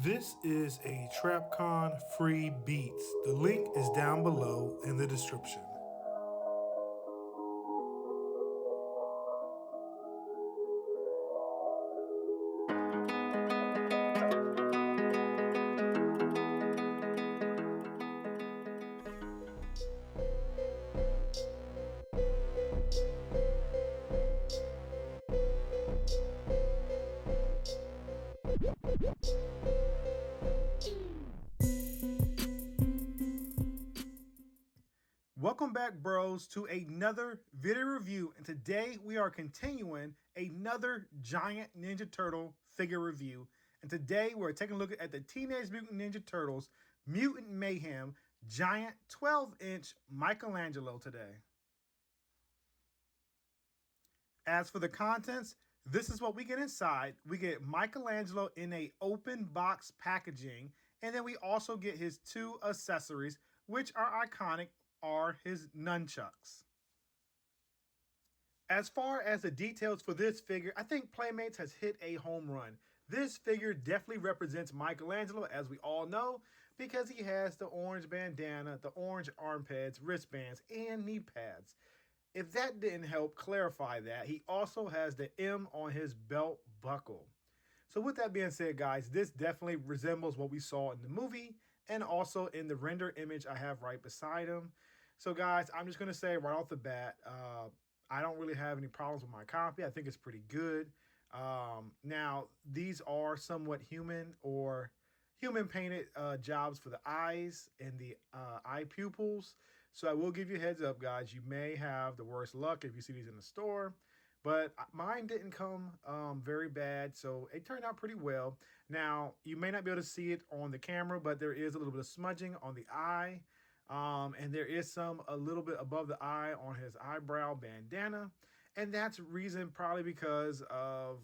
This is a TrapCon free beats. The link is down below in the description. Welcome back, bros, to another video review, and today we are continuing another Giant Ninja Turtle figure review. And today we're taking a look at the Teenage Mutant Ninja Turtles Mutant Mayhem Giant 12-inch Michelangelo today. As for the contents, this is what we get inside. We get Michelangelo in a open box packaging, and then we also get his two accessories, which are iconic, are his nunchucks. As far as the details for this figure, I think Playmates has hit a home run. This figure definitely represents Michelangelo, as we all know, because he has the orange bandana, the orange arm pads, wristbands, and knee pads. If that didn't help clarify that, he also has the M on his belt buckle. So with that being said, guys, this definitely resembles what we saw in the movie and also in the render image I have right beside him. So guys, I'm just going to say right off the bat, I don't really have any problems with my copy. I think it's pretty good. Now, these are somewhat human or human painted jobs for the eyes and the eye pupils. So I will give you a heads up, guys. You may have the worst luck if you see these in the store. But mine didn't come very bad, so it turned out pretty well. Now, you may not be able to see it on the camera, but there is a little bit of smudging on the eye. And there is a little bit above the eye on his eyebrow bandana. And that's reason probably because of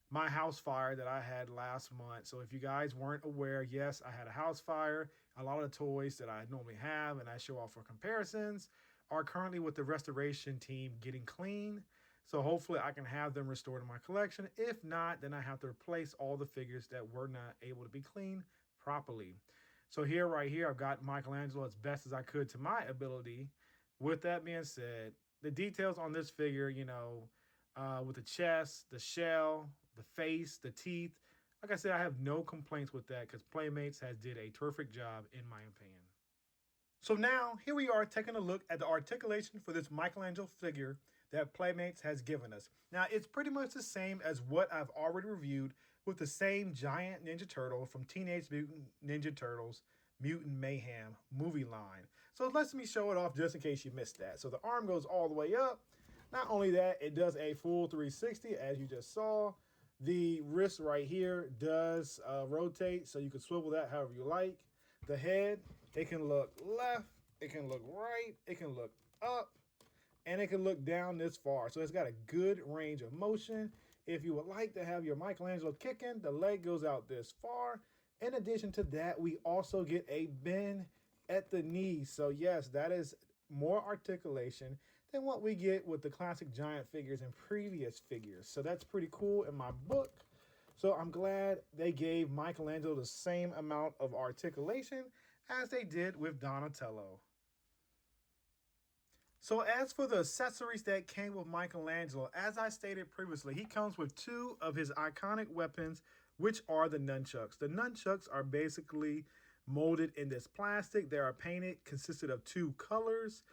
my house fire that I had last month. So if you guys weren't aware, yes, I had a house fire. A lot of the toys that I normally have and I show off for comparisons are currently with the restoration team getting clean. So hopefully I can have them restored in my collection. If not, then I have to replace all the figures that were not able to be cleaned properly. So here, right here, I've got Michelangelo as best as I could to my ability. With that being said, the details on this figure, with the chest, the shell, the face, the teeth, like I said, I have no complaints with that because Playmates has did a terrific job in my opinion. So now, here we are taking a look at the articulation for this Michelangelo figure that Playmates has given us. Now, it's pretty much the same as what I've already reviewed with the same giant Ninja Turtle from Teenage Mutant Ninja Turtles Mutant Mayhem movie line. So let me show it off just in case you missed that. So the arm goes all the way up. Not only that, it does a full 360 as you just saw. The wrist right here does rotate, so you can swivel that however you like. The head, it can look left, it can look right, it can look up, and it can look down this far. So it's got a good range of motion. If you would like to have your Michelangelo kicking, the leg goes out this far. In addition to that, we also get a bend at the knee. So yes, that is more articulation than what we get with the classic giant figures and previous figures. So that's pretty cool in my book. So I'm glad they gave Michelangelo the same amount of articulation as they did with Donatello. So as for the accessories that came with Michelangelo, as I stated previously, he comes with two of his iconic weapons, which are the nunchucks. The nunchucks are basically molded in this plastic. They are painted, consisted of two colors.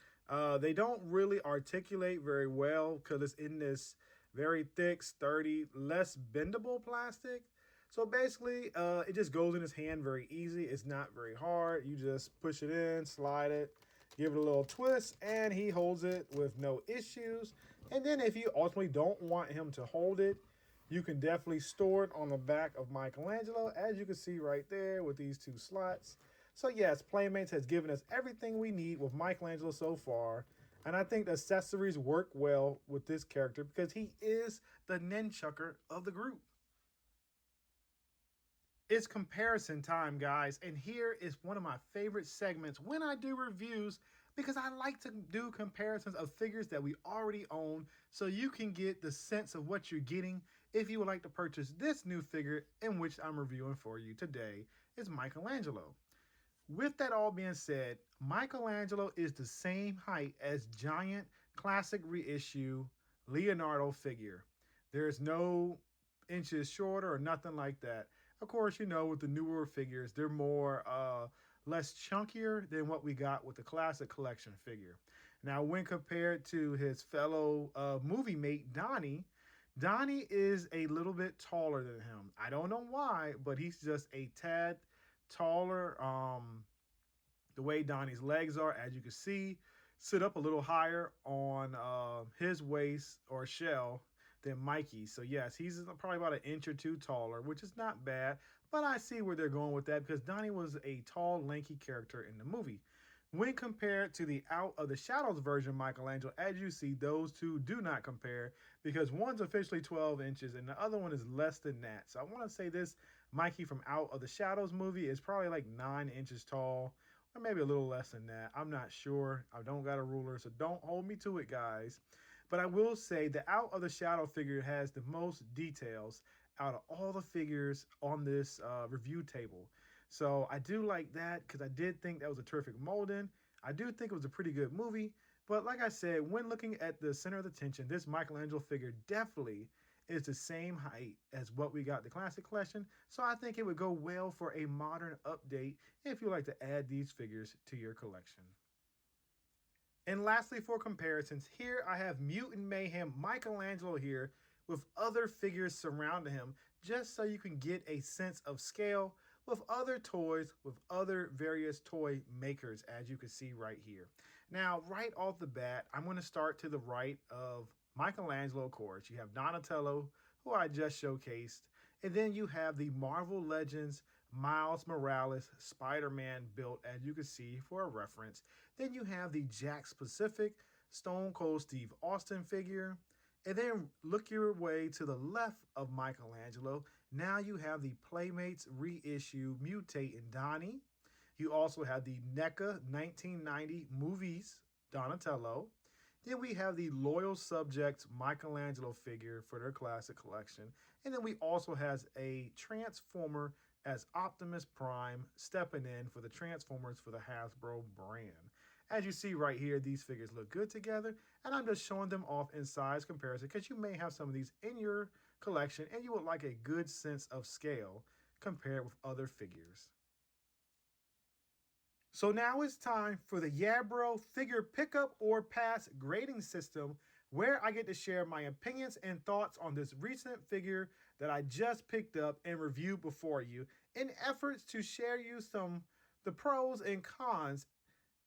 They don't really articulate very well because it's in this very thick, sturdy, less bendable plastic. So basically, it just goes in his hand very easy. It's not very hard. You just push it in, slide it, give it a little twist, and he holds it with no issues. And then if you ultimately don't want him to hold it, you can definitely store it on the back of Michelangelo, as you can see right there with these two slots. So yes, Playmates has given us everything we need with Michelangelo so far. And I think the accessories work well with this character because he is the nunchucker of the group. It's comparison time, guys, and here is one of my favorite segments when I do reviews because I like to do comparisons of figures that we already own so you can get the sense of what you're getting if you would like to purchase this new figure in which I'm reviewing for you today, is Michelangelo. With that all being said, Michelangelo is the same height as giant classic reissue Leonardo figure. There's no inches shorter or nothing like that. Of course, you know, with the newer figures, they're more less chunkier than what we got with the classic collection figure. Now, when compared to his fellow movie mate Donnie, Donnie is a little bit taller than him. I don't know why, but he's just a tad taller. The way Donnie's legs are, as you can see, sit up a little higher on his waist or shell than Mikey. So yes, he's probably about an inch or two taller, which is not bad. But I see where they're going with that because Donnie was a tall, lanky character in the movie. When compared to the Out of the Shadows version of Michelangelo, as you see, those two do not compare because one's officially 12 inches and the other one is less than that. So I want to say this Mikey from Out of the Shadows movie is probably like 9 inches tall or maybe a little less than that. I'm not sure. I don't got a ruler, so don't hold me to it, guys. But I will say the Out of the Shadow figure has the most details out of all the figures on this review table. So I do like that because I did think that was a terrific molding. I do think it was a pretty good movie. But like I said, when looking at the center of the tension, this Michelangelo figure definitely is the same height as what we got the classic collection. So I think it would go well for a modern update if you like to add these figures to your collection. And lastly, for comparisons, here I have Mutant Mayhem Michelangelo here with other figures surrounding him, just so you can get a sense of scale with other toys, with other various toy makers, as you can see right here. Now, right off the bat, I'm going to start to the right of Michelangelo, of course. You have Donatello, who I just showcased, and then you have the Marvel Legends Miles Morales Spider-Man built, as you can see for a reference. Then you have the Jakks Pacific Stone Cold Steve Austin figure. And then look your way to the left of Michelangelo. Now you have the Playmates reissue Mutate and Donnie. You also have the NECA 1990 movies Donatello. Then we have the Loyal Subjects Michelangelo figure for their classic collection. And then we also has a Transformer as Optimus Prime stepping in for the Transformers for the Hasbro brand. As you see right here, these figures look good together, and I'm just showing them off in size comparison because you may have some of these in your collection and you would like a good sense of scale compared with other figures. So now it's time for the Yabro figure pickup or pass grading system, where I get to share my opinions and thoughts on this recent figure that I just picked up and reviewed before you in efforts to share you the pros and cons,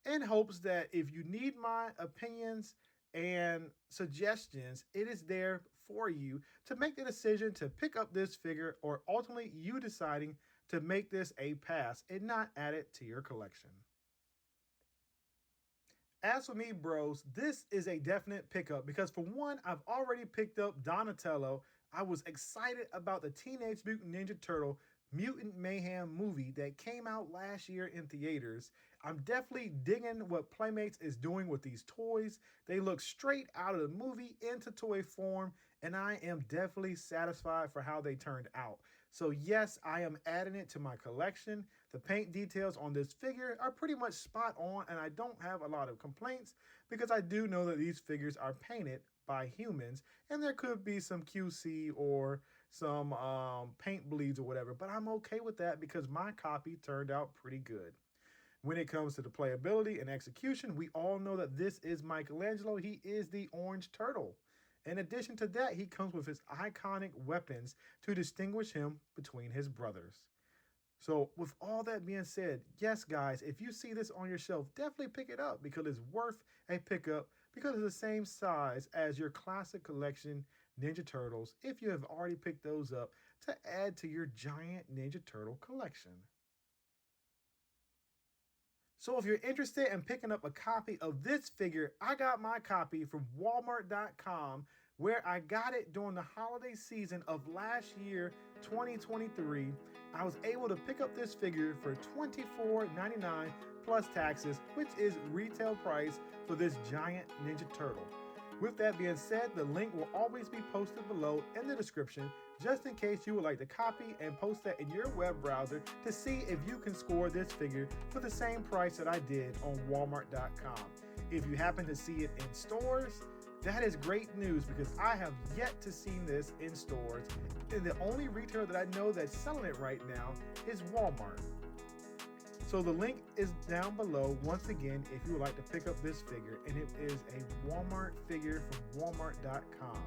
in hopes that if you need my opinions and suggestions, it is there for you to make the decision to pick up this figure, or ultimately you deciding to make this a pass and not add it to your collection. As for me, bros, this is a definite pickup because, for one, I've already picked up Donatello. I was excited about the Teenage Mutant Ninja Turtle Mutant Mayhem movie that came out last year in theaters. I'm definitely digging what Playmates is doing with these toys. They look straight out of the movie into toy form, and I am definitely satisfied for how they turned out. So yes, I am adding it to my collection. The paint details on this figure are pretty much spot on, and I don't have a lot of complaints because I do know that these figures are painted by humans, and there could be some QC or some paint bleeds or whatever, but I'm okay with that because my copy turned out pretty good. When it comes to the playability and execution, we all know that this is Michelangelo. He is the Orange Turtle. In addition to that, he comes with his iconic weapons to distinguish him between his brothers. So with all that being said, yes, guys, if you see this on your shelf, definitely pick it up because it's worth a pickup because it's the same size as your classic collection Ninja Turtles if you have already picked those up to add to your giant Ninja Turtle collection. So if you're interested in picking up a copy of this figure, I got my copy from Walmart.com, where I got it during the holiday season of last year, 2023. I was able to pick up this figure for $24.99 plus taxes, which is retail price for this giant Ninja Turtle. With that being said, the link will always be posted below in the description just in case you would like to copy and post that in your web browser to see if you can score this figure for the same price that I did on Walmart.com. If you happen to see it in stores, that is great news because I have yet to see this in stores, and the only retailer that I know that's selling it right now is Walmart. So the link is down below once again if you would like to pick up this figure, and it is a Walmart figure from Walmart.com.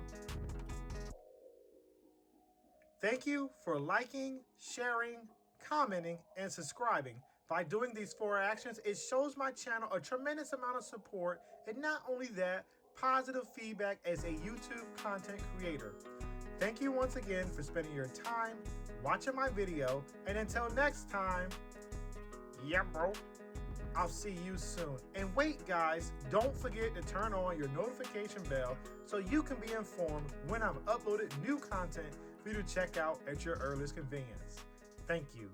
Thank you for liking, sharing, commenting, and subscribing. By doing these 4 actions, it shows my channel a tremendous amount of support, and not only that, positive feedback as a YouTube content creator. Thank you once again for spending your time watching my video, and until next time, yeah bro, I'll see you soon. And wait guys, don't forget to turn on your notification bell so you can be informed when I've uploaded new content for you to check out at your earliest convenience. Thank you.